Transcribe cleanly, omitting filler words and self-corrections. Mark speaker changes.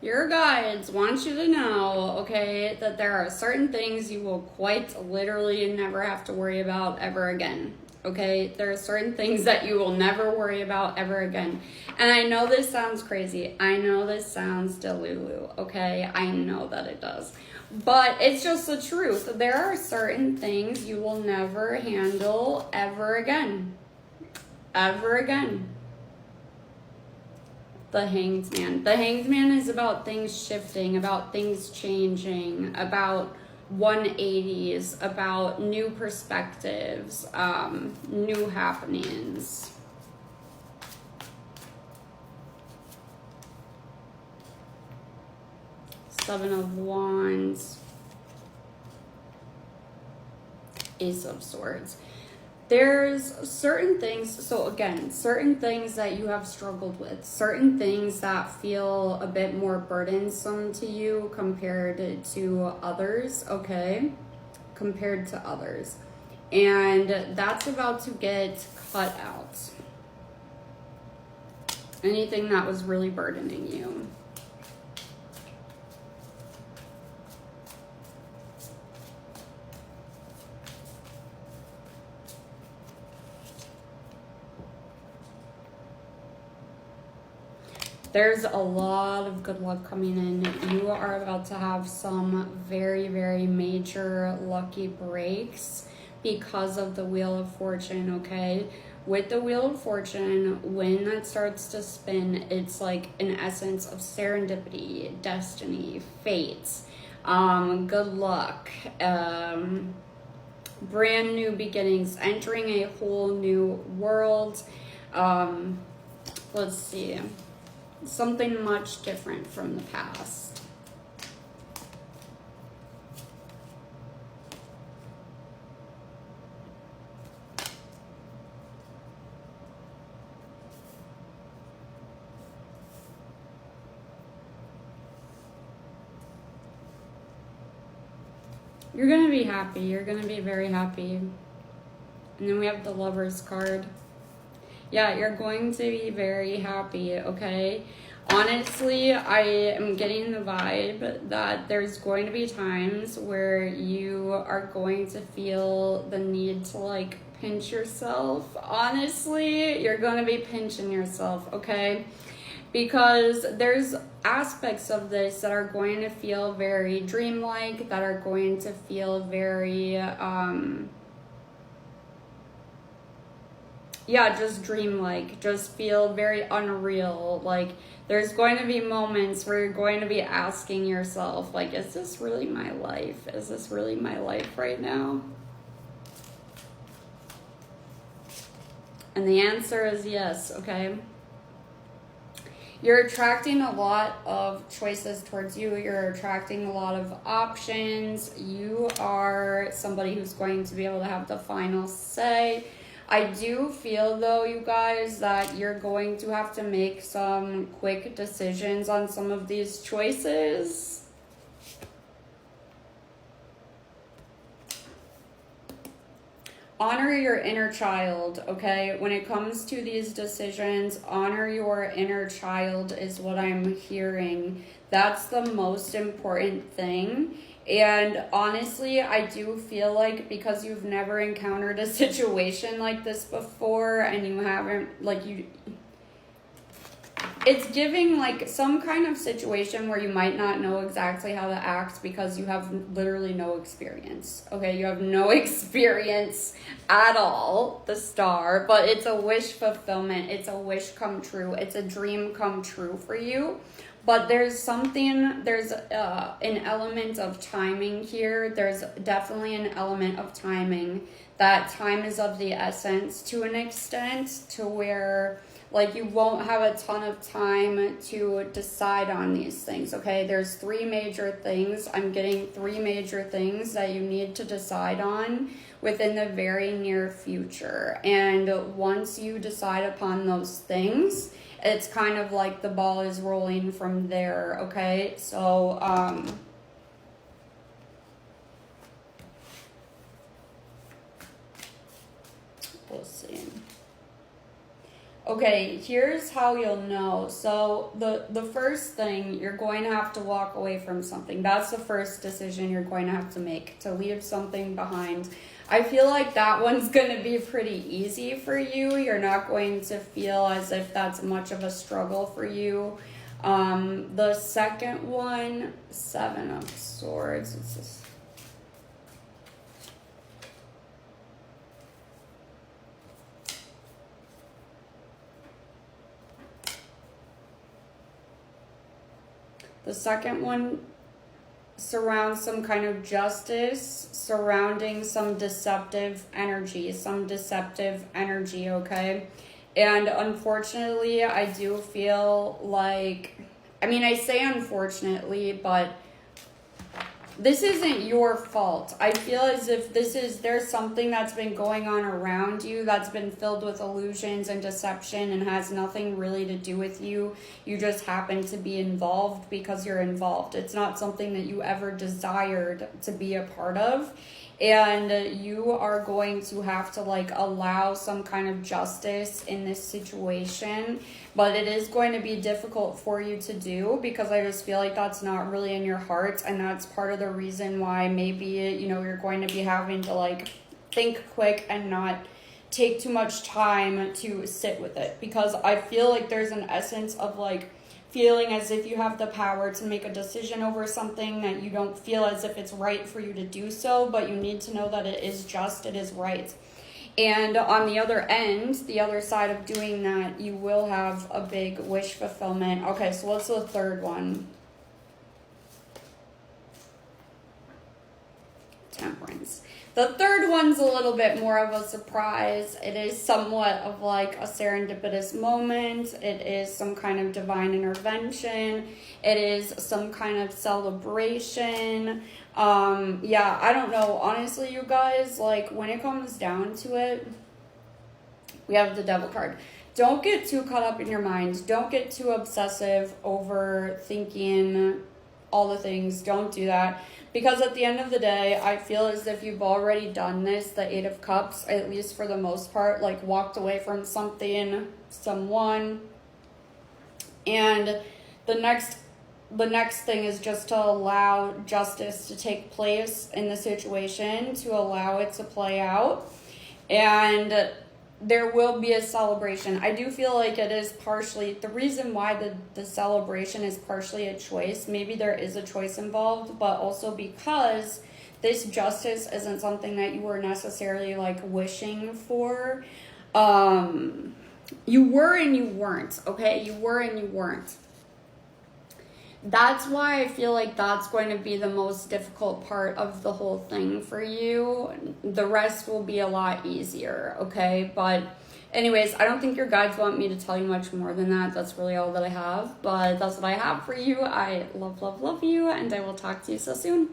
Speaker 1: Your guides want you to know, okay, that there are certain things you will quite literally never have to worry about ever again. Okay, there are certain things that you will never worry about ever again. And I know this sounds crazy. I know this sounds delulu, okay? I know that it does. But it's just the truth. There are certain things you will never handle ever again. Ever again. The Hanged Man. The Hanged Man is about things shifting, about things changing, about 180s, about new perspectives, new happenings. Seven of Wands. Ace of Swords. There's certain things, so again, certain things that you have struggled with, certain things that feel a bit more burdensome to you compared to others, okay? Compared to others. And that's about to get cut out. Anything that was really burdening you. There's a lot of good luck coming in. You are about to have some very, very major lucky breaks because of the Wheel of Fortune, okay? With the Wheel of Fortune, when that starts to spin, it's like an essence of serendipity, destiny, fate, good luck, brand new beginnings, entering a whole new world. Let's see. Something much different from the past. You're going to be happy. You're going to be very happy. And then we have the Lover's card. Yeah, you're going to be very happy, okay? Honestly, I am getting the vibe that there's going to be times where you are going to feel the need to, like, pinch yourself. Honestly, you're going to be pinching yourself, okay? Because there's aspects of this that are going to feel very dreamlike, that are going to feel very, just dreamlike, just feel very unreal. Like, there's going to be moments where you're going to be asking yourself, like, is this really my life? Is this really my life right now? And the answer is yes, okay? You're attracting a lot of choices towards you. You're attracting a lot of options. You are somebody who's going to be able to have the final say. I do feel, though, you guys, that you're going to have to make some quick decisions on some of these choices. Honor your inner child, okay? When it comes to these decisions, honor your inner child is what I'm hearing. That's the most important thing. And honestly, I do feel like because you've never encountered a situation like this before and you haven't, like, it's giving like some kind of situation where you might not know exactly how to act because you have literally no experience. Okay, you have no experience at all, the Star, but it's a wish fulfillment. It's a wish come true. It's a dream come true for you. But there's an element of timing here. There's definitely an element of timing. That time is of the essence to an extent, to where like you won't have a ton of time to decide on these things, okay? There's three major things. I'm getting three major things that you need to decide on within the very near future. And once you decide upon those things, it's kind of like the ball is rolling from there, okay? So, let's see. Okay, here's how you'll know. So the first thing, you're going to have to walk away from something. That's the first decision you're going to have to make, to leave something behind. I feel like that one's going to be pretty easy for you. You're not going to feel as if that's much of a struggle for you. The second one, Seven of Swords. It's just, the second one surrounds some kind of justice surrounding some deceptive energy, okay? And unfortunately, I do feel like, I mean, I say unfortunately, but this isn't your fault. I feel as if there's something that's been going on around you that's been filled with illusions and deception and has nothing really to do with you. You just happen to be involved because you're involved. It's not something that you ever desired to be a part of. And you are going to have to like allow some kind of justice in this situation, but it is going to be difficult for you to do because I just feel like that's not really in your heart, and that's part of the reason why maybe, you know, you're going to be having to like think quick and not take too much time to sit with it, because I feel like there's an essence of like feeling as if you have the power to make a decision over something that you don't feel as if it's right for you to do so, but you need to know that it is just, it is right. And on the other end, the other side of doing that, you will have a big wish fulfillment. Okay, so what's the third one? Temperance. The third one's a little bit more of a surprise. It is somewhat of like a serendipitous moment. It is some kind of divine intervention. It is some kind of celebration. Yeah, I don't know. Honestly, you guys, like when it comes down to it, we have the Devil card. Don't get too caught up in your mind. Don't get too obsessive over thinking all the things. Don't do that. Because at the end of the day, I feel as if you've already done this, the Eight of Cups, at least for the most part, like walked away from something, someone. And the next thing is just to allow justice to take place in the situation, to allow it to play out. And there will be a celebration. I do feel like it is partially, the reason why the celebration is partially a choice, maybe there is a choice involved, but also because this justice isn't something that you were necessarily like wishing for. You were and you weren't, okay? You were and you weren't. That's why I feel like that's going to be the most difficult part of the whole thing for you. The rest will be a lot easier, okay? But anyways, I don't think your guides want me to tell you much more than that. That's really all that I have. But that's what I have for you. I love, love, love you, and I will talk to you so soon.